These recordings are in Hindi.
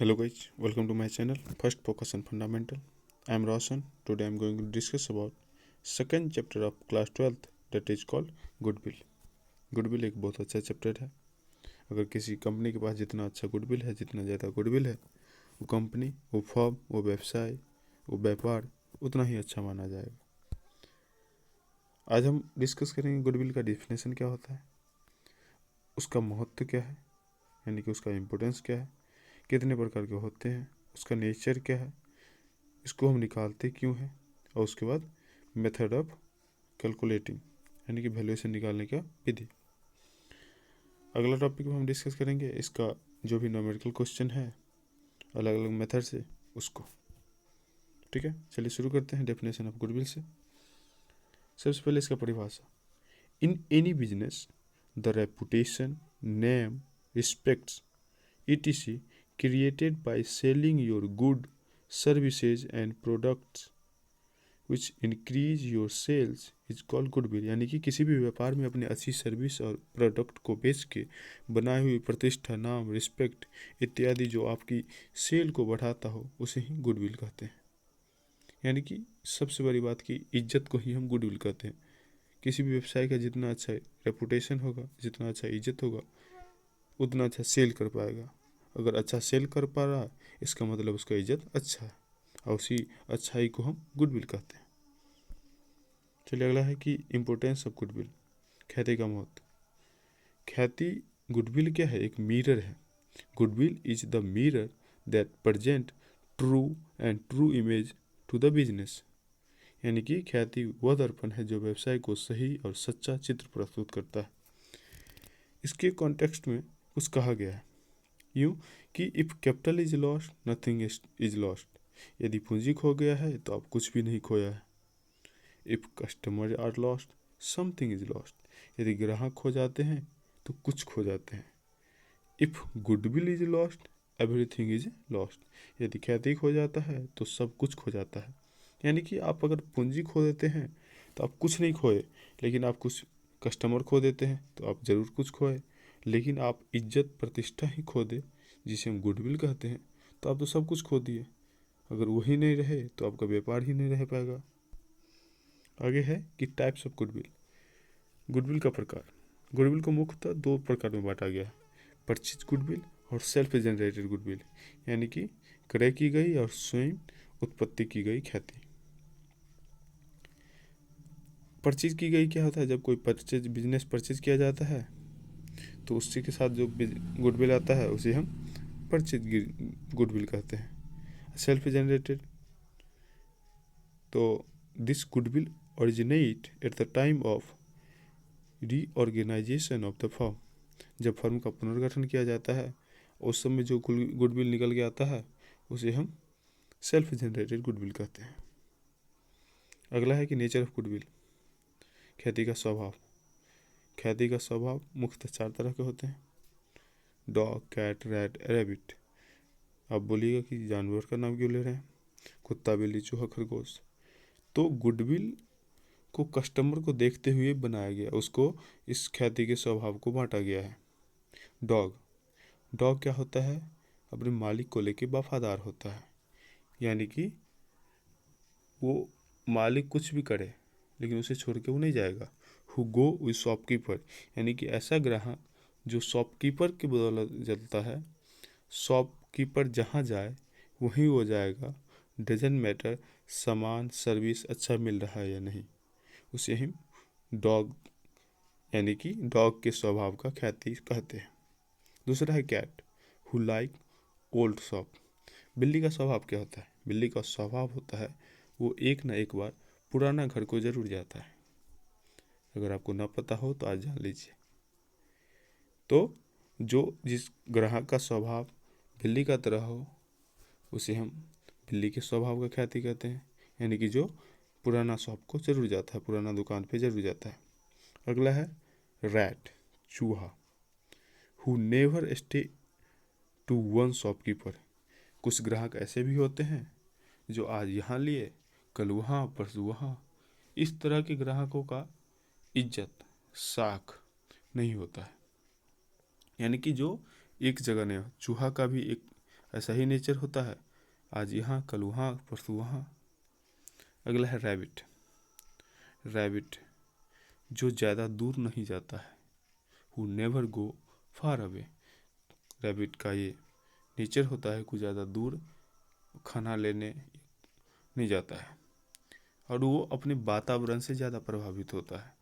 Hello guys, welcome to my channel. First focus on fundamental. I am Roshan. Today I am going to discuss about second chapter of class 12th that is called Goodwill. Goodwill एक बहुत अच्छा चैप्टर है। अगर किसी कंपनी के पास जितना अच्छा गुडविल है, जितना ज़्यादा गुडविल है, वो कंपनी, वो फर्म, वो व्यवसाय, वो व्यापार उतना ही अच्छा माना जाएगा। आज हम डिस्कस करेंगे गुडविल का डिफिनेशन क्या होता है, उसका महत्व क्या है, यानी कि उसका इम्पोर्टेंस क्या है, कितने प्रकार के होते हैं, उसका नेचर क्या है, इसको हम निकालते क्यों हैं, और उसके बाद मेथड ऑफ कैलकुलेटिंग यानी कि वैल्यूएशन निकालने का विधि। अगला टॉपिक हम डिस्कस करेंगे इसका जो भी न्यूमेरिकल क्वेश्चन है अलग अलग मेथड से उसको। ठीक है, चलिए शुरू करते हैं डेफिनेशन ऑफ गुडविल से। सबसे पहले इसका परिभाषा। In any business the reputation, name, respects etc created by selling your good, services and products which increase your sales is called goodwill। यानी कि किसी भी व्यापार में अपने अच्छी सर्विस और प्रोडक्ट को बेच के बनाई हुई प्रतिष्ठा, नाम, रिस्पेक्ट इत्यादि जो आपकी सेल को बढ़ाता हो उसे ही गुडविल कहते हैं। यानी कि सबसे बड़ी बात की इज्जत को ही हम गुडविल कहते हैं। किसी भी व्यवसाय का जितना अच्छा रेपुटेशन होगा, जितना अच्छा इज्जत होगा, उतना अच्छा सेल कर पाएगा। अगर अच्छा सेल कर पा रहा है इसका मतलब उसका इज्जत अच्छा है, और उसी अच्छाई को हम गुडविल कहते हैं। चलिए अगला है कि इम्पोर्टेंस ऑफ गुडविल, ख्याति का महत्व। ख्याति गुडविल क्या है? एक मिरर है। Goodwill is the mirror that present true image to the business. यानी कि ख्याति वह दर्पण है जो व्यवसाय को सही और सच्चा चित्र प्रस्तुत करता है। इसके कॉन्टेक्स्ट में कुछ कहा गया है यूँ कि if capital is lost nothing is lost. यदि पूंजी खो गया है तो आप कुछ भी नहीं खोया है। If customer are lost something is lost. यदि ग्राहक खो जाते हैं तो कुछ खो जाते हैं। If goodwill is lost everything is lost. यदि ख्याति खो जाता है तो सब कुछ खो जाता है। यानी कि आप अगर पूंजी खो देते हैं तो आप कुछ नहीं खोए, लेकिन आप कुछ कस्टमर खो देते हैं तो आप ज़रूर कुछ खोए। लेकिन आप इज्जत प्रतिष्ठा ही खो दे जिसे हम गुडविल कहते हैं तो आप तो सब कुछ खो दिए। अगर वही नहीं रहे तो आपका व्यापार ही नहीं रह पाएगा। आगे है कि टाइप्स ऑफ गुडविल। गुडविल का प्रकार। गुडविल को मुख्यतः दो प्रकार में बांटा गया है, परचेज गुडविल और सेल्फ जनरेटेड गुडविल। यानी कि क्रय की गई और स्वयं उत्पत्ति की गई ख्याति। परचेज की गई क्या होता है? जब कोई बिजनेस परचेज किया जाता है तो उसी के साथ जो गुडविल आता है उसे हम परचेज गुडविल कहते हैं। सेल्फ जनरेटेड, तो this goodwill originate at the time of reorganisation of the firm. जब फर्म का पुनर्गठन किया जाता है उस समय जो गुडविल निकल के आता है उसे हम सेल्फ जनरेटेड गुडविल कहते हैं। अगला है कि नेचर ऑफ गुडविल, ख्याति का स्वभाव। ख्याति का स्वभाव मुख्यतः चार तरह के होते हैं, डॉग, कैट, रैट, रैबिट। आप बोलिएगा कि जानवर का नाम क्यों ले रहे हैं? कुत्ता, बिल्ली, चूहा, खरगोश। तो गुडविल को कस्टमर को देखते हुए बनाया गया, उसको इस ख्याति के स्वभाव को बांटा गया है। डॉग, डॉग क्या होता है? अपने मालिक को लेके वफादार होता है। यानी कि वो मालिक कुछ भी करे लेकिन उसे छोड़ के वो नहीं जाएगा। हु गो विद शॉपकीपर, यानी कि ऐसा ग्राहक जो शॉपकीपर की बदौलत चलता है। शॉपकीपर जहाँ जाए वहीं वो जाएगा, डजंट मैटर सामान सर्विस अच्छा मिल रहा है या नहीं, उसे हम डॉग यानी कि डॉग के स्वभाव का ख्याति कहते हैं। दूसरा है cat, who like old shop. बिल्ली का स्वभाव क्या होता है? बिल्ली का स्वभाव होता है वो एक ना एक बार पुराना घर को जरूर जाता है। अगर आपको ना पता हो तो आज जान लीजिए। तो जो जिस ग्राहक का स्वभाव बिल्ली का तरह हो उसे हम बिल्ली के स्वभाव का ख्याति कहते हैं। यानी कि जो पुराना शॉप को जरूर जाता है, पुराना दुकान पे जरूर जाता है। अगला है रैट, चूहा, who never stay to one shopkeeper. कुछ ग्राहक ऐसे भी होते हैं जो आज यहाँ लिए कल वहाँ परसों वहाँ। इस तरह के ग्राहकों का इज्जत साख नहीं होता है। यानी कि जो एक जगह नहीं हो। चूहा का भी एक ऐसा ही नेचर होता है, आज यहाँ कल वहाँ परसों वहाँ। अगला है रैबिट। रैबिट जो ज़्यादा दूर नहीं जाता है, who never go far away. Rabbit का ये नेचर होता है, कुछ ज़्यादा दूर खाना लेने नहीं जाता है और वो अपने वातावरण से ज़्यादा प्रभावित होता है।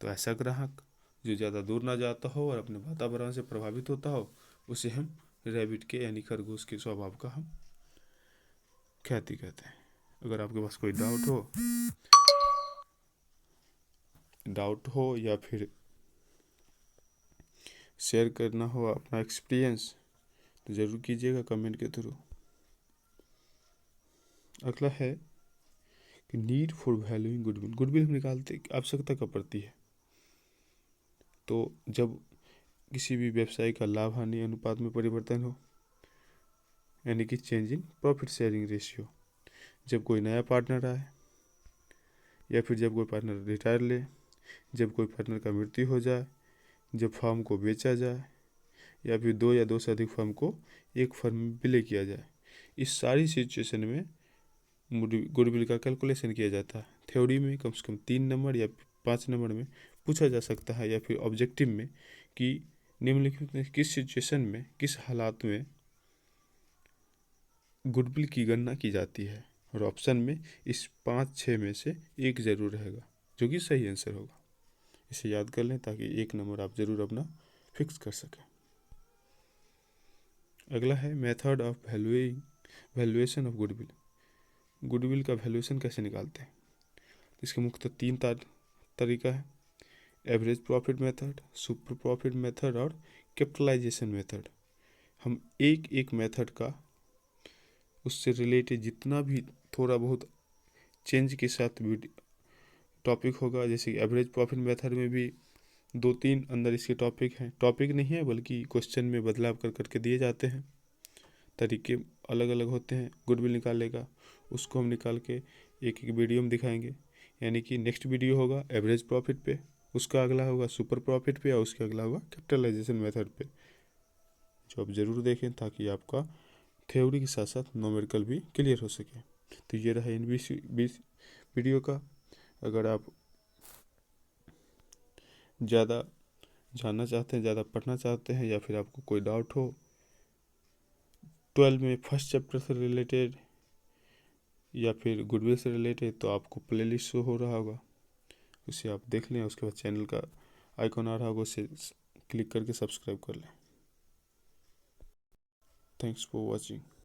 तो ऐसा ग्राहक जो ज़्यादा दूर ना जाता हो और अपने वातावरण से प्रभावित होता हो, उसे हम रैबिट के यानी खरगोश के स्वभाव का हम ख्याति कहते हैं। अगर आपके पास कोई डाउट हो या फिर शेयर करना हो अपना एक्सपीरियंस, तो ज़रूर कीजिएगा कमेंट के थ्रू। अगला है कि need for valuing goodwill. Goodwill हम निकालते आवश्यकता कब पड़ती है? तो जब किसी भी व्यवसाय का लाभ हानि अनुपात में परिवर्तन हो, यानी कि change in profit sharing ratio. जब कोई नया पार्टनर आए या फिर जब कोई पार्टनर रिटायर ले, जब कोई पार्टनर का मृत्यु हो जाए, जब फर्म को बेचा जाए या फिर दो या दो से अधिक फर्म को एक फर्म में विलय किया जाए, इस सारी सिचुएशन में गुडविल का कैलकुलेशन किया जाता है। थ्योरी में कम से कम 3 नंबर या 5 नंबर में पूछा जा सकता है, या फिर ऑब्जेक्टिव में कि निम्नलिखित में किस सिचुएशन में, किस हालात में गुडविल की गणना की जाती है। और ऑप्शन में इस 5-6 में से एक ज़रूर रहेगा जो कि सही आंसर होगा। इसे याद कर लें ताकि 1 नंबर आप ज़रूर अपना फिक्स कर सकें। अगला है method of valuation of goodwill. Goodwill का वैल्यूएशन कैसे निकालते हैं? इसके मुख्यतः 3 तरीका है: average profit method, super profit method और कैपिटलाइजेशन मेथड। हम एक एक मेथड का उससे रिलेटेड जितना भी थोड़ा बहुत चेंज के साथ टॉपिक होगा, जैसे एवरेज प्रॉफिट मेथड में भी 2-3 अंदर इसके टॉपिक हैं, टॉपिक नहीं है बल्कि क्वेश्चन में बदलाव कर करके दिए जाते हैं, तरीके अलग अलग होते हैं गुडविल निकालने का। उसको हम निकाल के एक एक वीडियो में दिखाएंगे, यानी कि नेक्स्ट वीडियो होगा एवरेज प्रॉफिट पे, उसका अगला होगा सुपर प्रॉफिट पे और उसका अगला होगा कैपिटलाइजेशन मेथड पे, जो आप ज़रूर देखें ताकि आपका थ्योरी के साथ साथ न्यूमेरिकल भी क्लियर हो सके। तो ये रहा इन 20 वीडियो का। अगर आप ज़्यादा जानना चाहते हैं, ज़्यादा पढ़ना चाहते हैं, या फिर आपको कोई डाउट हो 12 में फर्स्ट चैप्टर से रिलेटेड या फिर गुडविल से रिलेटेड, तो आपको प्लेलिस्ट शो हो रहा होगा, उसे आप देख लें। उसके बाद चैनल का आइकॉन आ रहा होगा, उसे क्लिक करके सब्सक्राइब कर लें। Thanks for watching.